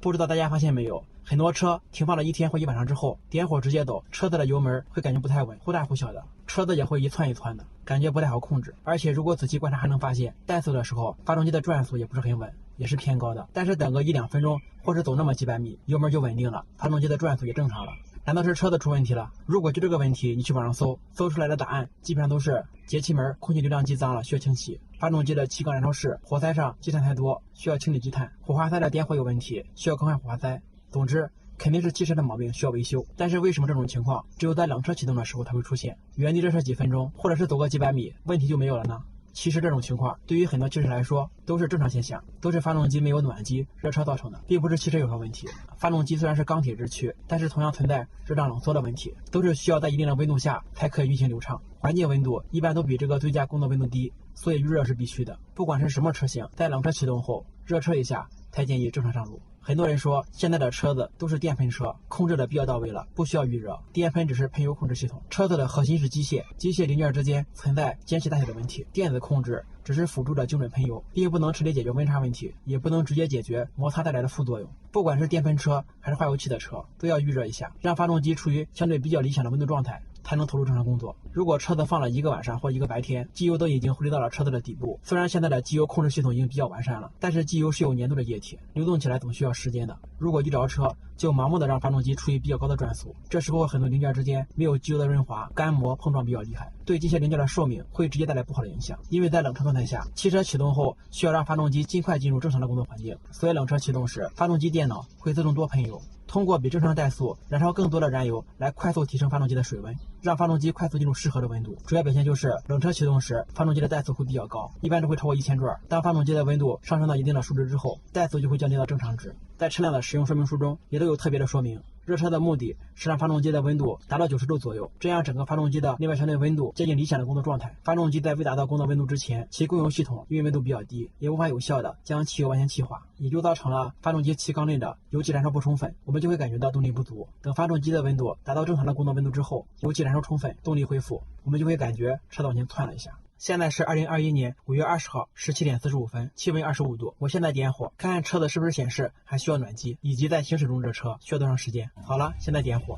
不知道大家发现没有，很多车停放了一天或一晚上之后，点火直接走，车子的油门会感觉不太稳，忽大忽小的，车子也会一窜一窜的，感觉不太好控制。而且如果仔细观察还能发现，怠速的时候发动机的转速也不是很稳，也是偏高的。但是等个1-2分钟，或是走那么几百米，油门就稳定了，发动机的转速也正常了。难道是车子出问题了？如果就这个问题，你去网上搜出来的答案基本上都是节气门、空气流量机脏了，需要清洗；发动机的气缸燃烧室、活塞上积碳太多，需要清理积碳；火花塞的点火有问题，需要更换火花塞。总之，肯定是汽车的毛病，需要维修。但是为什么这种情况只有在冷车启动的时候才会出现？原地热车几分钟，或者是走个几百米，问题就没有了呢？其实这种情况对于很多汽车来说都是正常现象，都是发动机没有暖机热车造成的，并不是汽车有什么问题。发动机虽然是钢铁之躯，但是同样存在热胀冷缩的问题，都是需要在一定的温度下才可以运行流畅。环境温度一般都比这个最佳工作温度低，所以预热是必须的。不管是什么车型，在冷车启动后热车一下才建议正常上路。很多人说现在的车子都是电喷车，控制的比较到位了，不需要预热。电喷只是喷油控制系统，车子的核心是机械，机械零件之间存在间隙大小的问题，电子控制只是辅助的精准喷油，并不能彻底解决温差问题，也不能直接解决摩擦带来的副作用。不管是电喷车还是化油器的车，都要预热一下，让发动机处于相对比较理想的温度状态，才能投入正常工作。如果车子放了一个晚上或一个白天，机油都已经回流到了车子的底部。虽然现在的机油控制系统已经比较完善了，但是机油是有粘度的液体，流动起来总需要时间的。如果一着车就盲目的让发动机处于比较高的转速，这时候很多零件之间没有机油的润滑，干磨碰撞比较厉害，对机械零件的寿命会直接带来不好的影响。因为在冷车状态下，汽车启动后需要让发动机尽快进入正常的工作环境，所以冷车启动时，发动机电脑会自动多喷油，通过比正常怠速燃烧更多的燃油来快速提升发动机的水温，让发动机快速进入适合的温度。主要表现就是冷车启动时发动机的怠速会比较高，一般都会超过1000转。当发动机的温度上升到一定的数值之后，怠速就会降低到正常值。在车辆的使用说明书中也都有特别的说明，热车的目的是让发动机的温度达到90度左右，这样整个发动机的内外相对温度接近理想的工作状态。发动机在未达到工作温度之前，其供油系统因为温度比较低，也无法有效的将汽油完全气化，也就造成了发动机气缸内的油气燃烧不充分，我们就会感觉到动力不足。等发动机的温度达到正常的工作温度之后，油气燃烧充分，动力恢复，我们就会感觉车子往前窜了一下。现在是2021年5月20号17点45分，气温25度。我现在点火，看看车子是不是显示还需要暖机，以及在行驶中热车需要多长时间。好了，现在点火。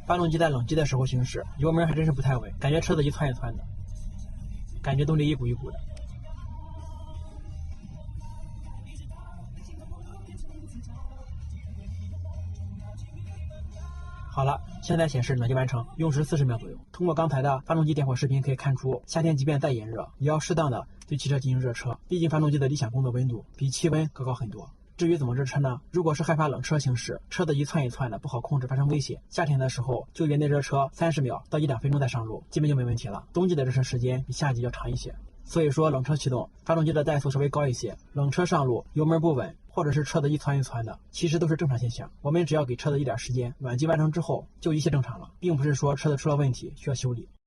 发动机在冷机的时候行驶，油门还真是不太稳，感觉车子一窜一窜的，感觉动力一股一股的。好了，现在显示暖机完成，用时40秒左右。通过刚才的发动机点火视频可以看出，夏天即便再炎热，也要适当的对汽车进行热车，毕竟发动机的理想工作温度比气温高很多。至于怎么热车呢？如果是害怕冷车行驶，车子一窜一窜的不好控制，发生危险，夏天的时候就原地热车30秒到1-2分钟再上路，基本就没问题了。冬季的热车时间比夏季要长一些。所以说冷车启动，发动机的怠速稍微高一些，冷车上路油门不稳，或者是车子一窜一窜的，其实都是正常现象。我们只要给车子一点时间，暖机完成之后就一切正常了，并不是说车子出了问题需要修理。